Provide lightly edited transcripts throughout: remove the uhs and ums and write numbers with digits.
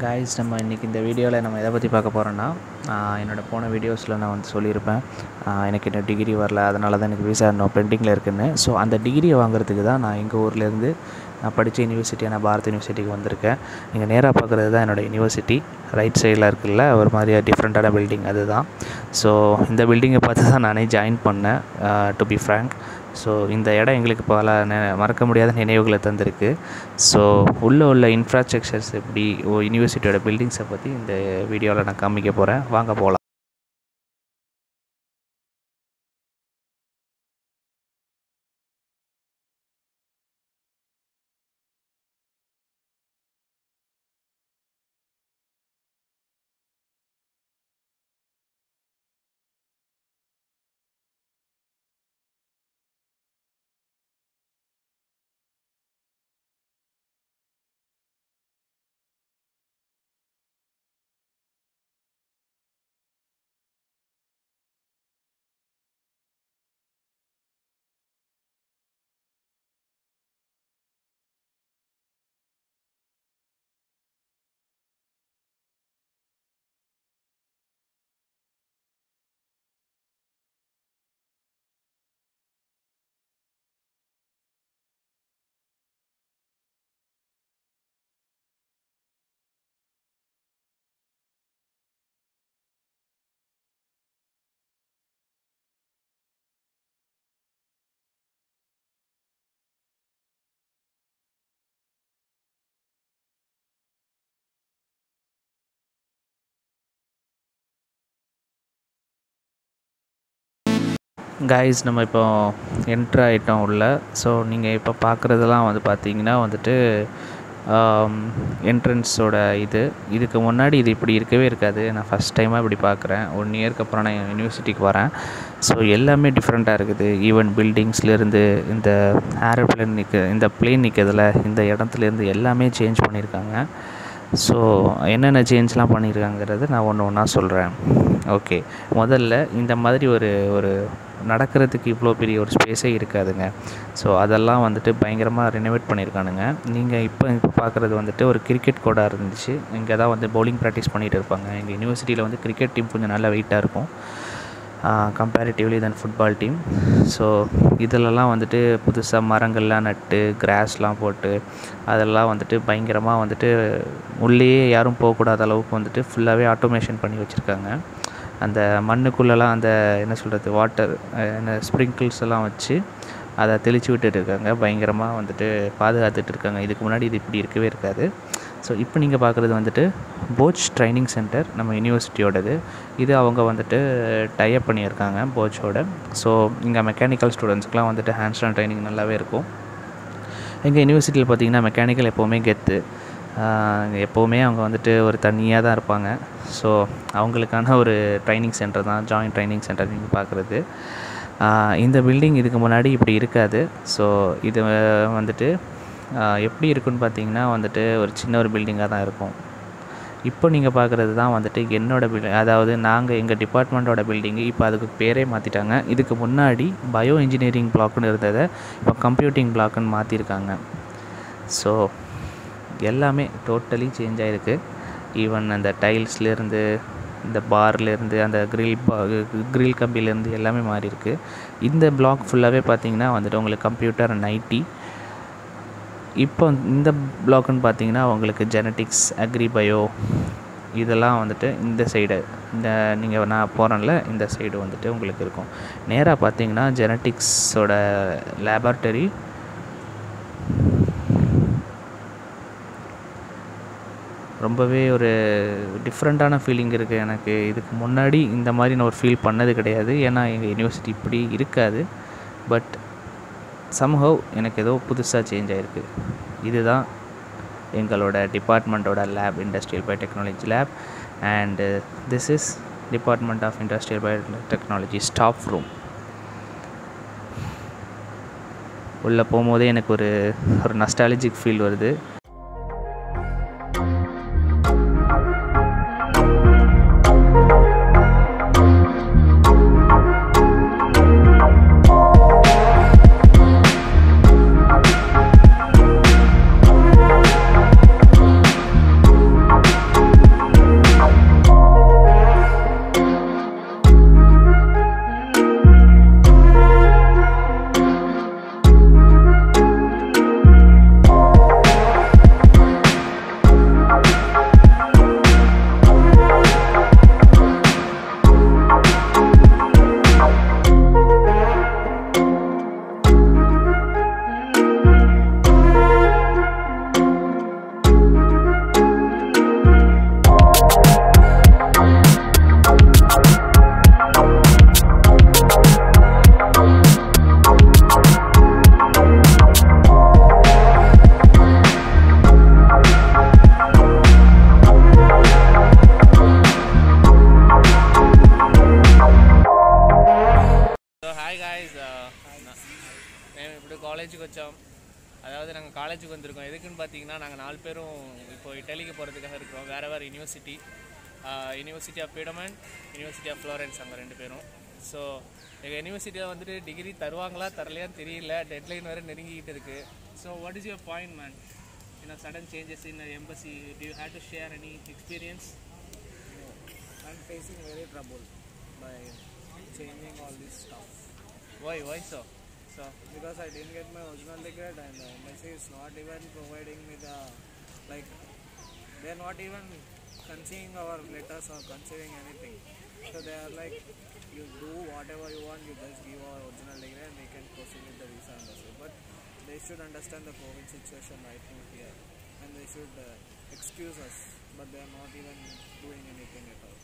Guys நம்ம இன்றைக்கி இந்த வீடியோவில் நம்ம எதை பற்றி பார்க்க போகிறோன்னா என்னோடய போன வீடியோஸில் நான் வந்து சொல்லியிருப்பேன் எனக்கு இன்னும் டிகிரி வரல, அதனால தான் எனக்கு விசா இன்னும் பெண்டிங்கில் இருக்குதுன்னு. ஸோ அந்த டிகிரியை வாங்குறதுக்கு தான் நான் எங்கள் ஊர்லேருந்து நான் படித்த யூனிவர்சிட்டியான பாரத் யூனிவர்சிட்டிக்கு வந்திருக்கேன். நீங்கள் நேராக பார்க்குறது தான் என்னோடய யூனிவர்சிட்டி. ரைட் சைடில் இருக்குல்ல ஒரு மாதிரியாக டிஃப்ரெண்ட்டான பில்டிங், அதுதான். ஸோ இந்த பில்டிங்கை பார்த்து தான் நானே ஜாயின் பண்ணேன், டு பி ஃப்ராங்க். ஸோ இந்த இடம் எங்களுக்கு பல மறக்க முடியாத நினைவுகளை தந்திருக்கு. ஸோ உள்ள இன்ஃப்ராஸ்ட்ரக்சர்ஸ் எப்படி யூனிவர்சிட்டியோட பில்டிங்ஸை பற்றி இந்த வீடியோவில் நான் காமிக்க போகிறேன். வாங்க போகலாம். கைஸ், நம்ம இப்போ என்ட்ரு ஆகிட்டோம் உள்ள. ஸோ நீங்கள் இப்போ பார்க்குறதெல்லாம் வந்து பார்த்தீங்கன்னா வந்துட்டு என்ட்ரன்ஸோட இதுக்கு முன்னாடி இது இப்படி இருக்கவே இருக்காது. நான் ஃபஸ்ட் டைமாக இப்படி பார்க்குறேன். 1 இயருக்கு அப்புறம் நான் யூனிவர்சிட்டிக்கு வரேன். ஸோ எல்லாமே டிஃப்ரெண்ட்டாக இருக்குது. ஈவன் பில்டிங்ஸ்லேருந்து இந்த ஏரோப்ளேன் இந்த பிளேன் நிற்கிறதுல இந்த இடத்துலேருந்து எல்லாமே சேஞ்ச் பண்ணியிருக்காங்க. ஸோ என்னென்ன சேஞ்செலாம் பண்ணியிருக்காங்கிறது நான் ஒன்று ஒன்றா சொல்கிறேன். ஓகே, முதல்ல இந்த மாதிரி ஒரு நடக்கிறதுக்கு இவ்வளோ பெரிய ஒரு ஸ்பேஸே இருக்காதுங்க. ஸோ அதெல்லாம் வந்துட்டு பயங்கரமாக ரெனோவேட் பண்ணியிருக்கானுங்க. நீங்கள் இப்போ பார்க்குறது வந்துட்டு ஒரு கிரிக்கெட் கோடாக இருந்துச்சு. இங்கே தான் வந்து பவுலிங் ப்ராக்டிஸ் பண்ணிகிட்டு இருப்பாங்க. எங்கள் யூனிவர்சிட்டியில் வந்து கிரிக்கெட் டீம் கொஞ்சம் நல்லா வெயிட்டாக இருக்கும் கம்பேரிட்டிவ்லி தென் ஃபுட்பால் டீம். ஸோ இதிலலாம் வந்துட்டு புதுசாக மரங்கள்லாம் நட்டு கிராஸ்லாம் போட்டு அதெல்லாம் வந்துட்டு பயங்கரமாக வந்துட்டு உள்ளேயே யாரும் போகக்கூடாத அளவுக்கு வந்துட்டு ஃபுல்லாகவே ஆட்டோமேஷன் பண்ணி வச்சுருக்காங்க. அந்த மண்ணுக்குள்ளெல்லாம் அந்த என்ன சொல்கிறது வாட்டர் ஸ்ப்ரிங்கிள்ஸ் எல்லாம் வச்சு அதை தெளித்து விட்டுட்டு இருக்காங்க. பயங்கரமாக வந்துட்டு பாதுகாத்துட்டு இருக்காங்க. இதுக்கு முன்னாடி இது இப்படி இருக்கவே இருக்காது. ஸோ இப்போ நீங்கள் பார்க்குறது வந்துட்டு போச் ட்ரைனிங் சென்டர், நம்ம யூனிவர்சிட்டியோடது. இது அவங்க வந்துட்டு டைப் பண்ணியிருக்காங்க போச்சோட. ஸோ இங்கே மெக்கானிக்கல் ஸ்டூடெண்ட்ஸ்க்குலாம் வந்துட்டு ஹேண்ட்ஸ் ஆன் ட்ரைனிங் நல்லாவே இருக்கும். எங்கள் யூனிவர்சிட்டியில் பார்த்திங்கன்னா மெக்கானிக்கல் எப்போவுமே கெத்து. எப்போவுமே அவங்க வந்துட்டு ஒரு தனியாக தான் இருப்பாங்க. ஸோ அவங்களுக்கான ஒரு ட்ரைனிங் சென்டர் தான் ஜாயின்ட் ட்ரைனிங் சென்டர் நீங்கள் பார்க்குறது. இந்த பில்டிங் இதுக்கு முன்னாடி இப்படி இருக்காது. ஸோ இது வந்துட்டு எப்படி இருக்குன்னு பார்த்தீங்கன்னா வந்துட்டு ஒரு சின்ன ஒரு பில்டிங்காக தான் இருக்கும். இப்போ நீங்கள் பார்க்குறது தான் வந்துட்டு என்னோடய பில்டிங், அதாவது நாங்கள் எங்கள் டிபார்ட்மெண்ட்டோட பில்டிங்கு. இப்போ அதுக்கு பேரே மாற்றிட்டாங்க. இதுக்கு முன்னாடி பயோ இன்ஜினியரிங் பிளாக்குன்னு இருந்ததை இப்போ கம்ப்யூட்டிங் பிளாக்குன்னு மாற்றிருக்காங்க. ஸோ எல்லாமே டோட்டலி சேஞ்ச் ஆகிருக்கு. ஈவன் அந்த டைல்ஸ்லேருந்து இந்த பார்லேருந்து அந்த கிரில் கம்பிலேருந்து எல்லாமே மாறி இருக்குது. இந்த பிளாக் ஃபுல்லாகவே பார்த்திங்கன்னா வந்துட்டு உங்களுக்கு கம்ப்யூட்டர் அண்ட் ஐடி. இப்போ இந்த பிளாக்குன்னு பார்த்தீங்கன்னா உங்களுக்கு ஜெனட்டிக்ஸ், அக்ரி பயோ இதெல்லாம் வந்துட்டு இந்த சைடு இந்த நீங்கள் நான் போகிறேன்ல இந்த சைடு வந்துட்டு உங்களுக்கு இருக்கும். நேராக பார்த்தீங்கன்னா ஜெனட்டிக்ஸோட லேபார்ட்டரி. ரொம்பவே ஒரு டிஃப்ரெண்ட்டான ஃபீலிங் இருக்குது எனக்கு. இதுக்கு முன்னாடி இந்த மாதிரி நான் ஒரு ஃபீல் பண்ணது கிடையாது. ஏன்னா எங்கள் யூனிவர்சிட்டி இப்படி இருக்காது. பட் சம்ஹவ் எனக்கு ஏதோ புதுசாக சேஞ்ச் ஆகிருக்கு. இதுதான் எங்களோட டிபார்ட்மெண்ட்டோட lab, industrial biotechnology lab. And this is department of industrial biotechnology staff room. உள்ளே போகும்போதே எனக்கு ஒரு நாஸ்டாலஜிக் ஃபீல் வருது. காலேஜுக்கு வந்திருக்கோம். எதுக்குன்னு பார்த்தீங்கன்னா நாங்கள் 4 பேரும் இப்போ இட்டலிக்கு போகிறதுக்காக இருக்கிறோம். வேறு university, university of Piedmont, university of Florence, அங்கே 2 பேரும். ஸோ எங்கள் யூனிவர்சிட்டியில் வந்துட்டு டிகிரி தருவாங்களா தரலையான்னு தெரியல, டெட்லைன் வேறு நெருங்கிக்கிட்டு இருக்குது. So what is your point man? Sudden changes in the embassy, do you have to share any experience? No, I'm facing very trouble by changing all this stuff. Why so? Because I didn't get my original ticket and embassy is not even providing me the, like, they're not even considering our letters or considering anything. So they are like, you do whatever you want, you just give our original degree and we can proceed with the visa and so. But they should understand the COVID situation right now here and they should excuse us, but they are not even doing anything at all.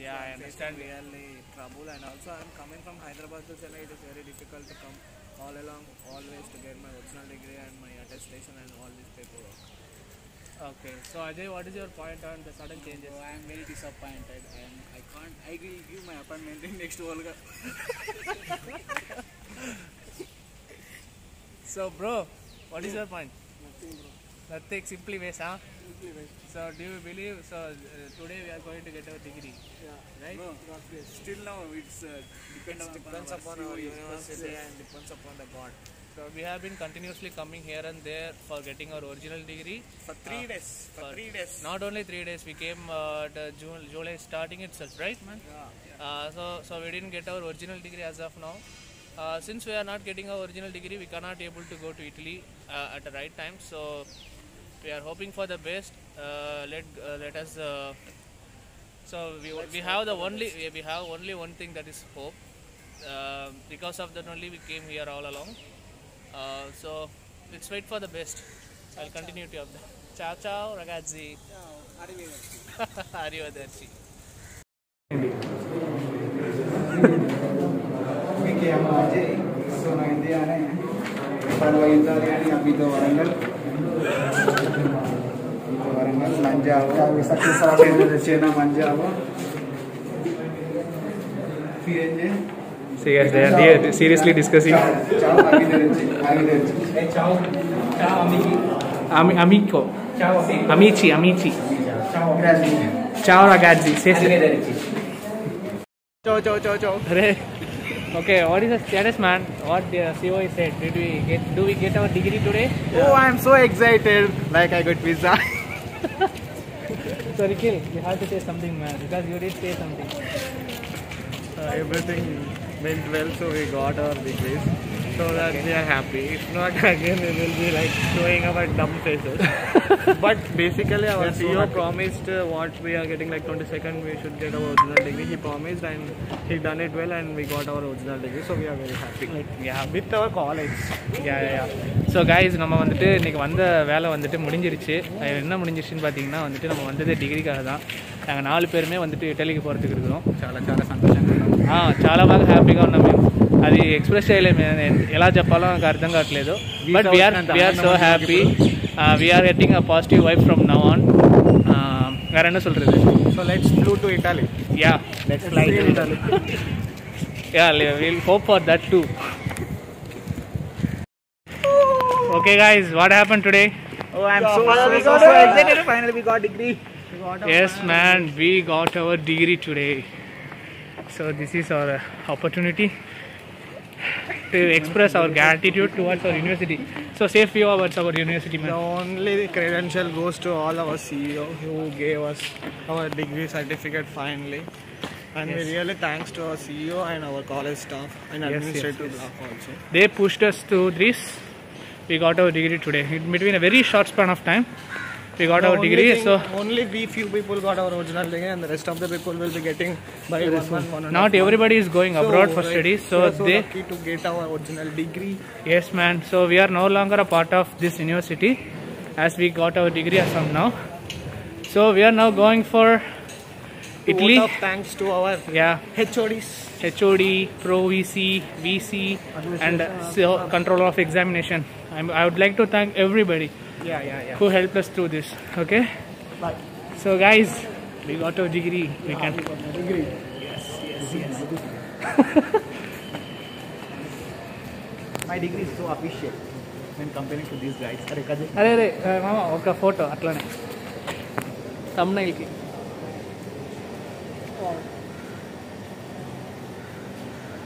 Yeah, so I understand. Really trouble, and also I am coming from Hyderabad to Chennai. It is very difficult to come all along, always to get my original degree and my attestation and all this paperwork. Okay, so Ajay, what is your point on the sudden changes? I am very disappointed. I will give my appointment in next Volga. So bro, what is your point? Nothing, bro. Nothing, simply waste, huh? Simply waste. So do you believe, today we are going to get our degree? Yeah. Right? No, not waste. Still now it's depends upon our university and depends upon the God. So we have been continuously coming here and there for getting our original degree. For 3 days. For 3 days. Not only 3 days, we came July starting itself, right man? Yeah. So we didn't get our original degree as of now. Since we are not getting our original degree, we cannot able to go to Italy at the right time. So we are hoping for the best. Let us. So we have only one thing, that is hope. Because of that only we came here all along. So let's wait for the best. I'll continue to update. Ciao ciao ragazzi. Ciao. Arrivederci. Arrivederci. Mi chiamo Ajay, sono indiano, parlo italiano, abito a Warangal, mangiavo, questa sarebbe la cena, mangiavo. Firenze. See guys, they are seriously discussing. Ciao, arrivederci. Ciao, ciao amici. Amico. Ciao, Amici. ciao. Grazie. Ciao ragazzi. Arrivederci. Ciao. Okay, what is the status, man? What the CEO said? Do we get our degree today? Oh, I am so excited. Like I got visa. So Nikhil, you have to say something, man, because you did say something. Everything went well, so we got our degrees. So that we are happy. If not, again we will be like showing our dumb faces. But basically our CEO promised what we are getting, like 22nd we should get our original degree. He promised and he done it well and we got our original degree. So we are very happy. Yeah. With our college. Yeah. So guys, நம்ம வந்துட்டு இன்னைக்கு வந்த வேலை வந்துட்டு முடிஞ்சிருச்சு. என்ன முடிஞ்சிருச்சுன்னு பார்த்தீங்கன்னா வந்துட்டு நம்ம வந்தது டிகிரிக்காக தான். நாங்கள் 4 பேருமே வந்துட்டு ఇటలీకి పోறதுக்கு இருக்கிறோம். చాలా సంతోషంగా ఉన్నాం. చాలా బాగా హ్యాపీగా ఉన్నాం మేము. అది ఎక్స్ప్రెస్ చేయలేము, ఎలా చెప్పాలో నాకు అర్థం కావట్లేదు. But we're so happy. We're getting a positive vibe from now on. வேற என்ன சொல்றது? So let's flew to Italy. Yeah, Let's fly to Italy. Yeah, we'll hope for that too. Okay guys, what happened today? Oh, I'm so excited. Finally we got degree. Yes man, we got our degree today. So this is our opportunity to express our gratitude towards our university. So say few words about university, man. The only credential goes to all our CEO who gave us our degree certificate finally. And we really thanks to our CEO and our college staff and administrative staff also. They pushed us to this. We got our degree today. In between a very short span of time, we got our degree. So only we few people got our original degree and the rest of the people will be getting by one. Not everybody is going abroad for studies. So we are they lucky to get our original degree. Yes man, so we are no longer a part of this university as we got our degree as of now. So we are now going for Italy. Vote of thanks to our HODs. HOD, Pro VC, VC and controller of examination. I would like to thank everybody who helped us through this. Okay? Bye. So guys, we got our degree. We can. We got the degree. Yes. My degree is so official. when comparing to these guys. Are అరే మామ ఒక photo అట్లానే thumbnail కి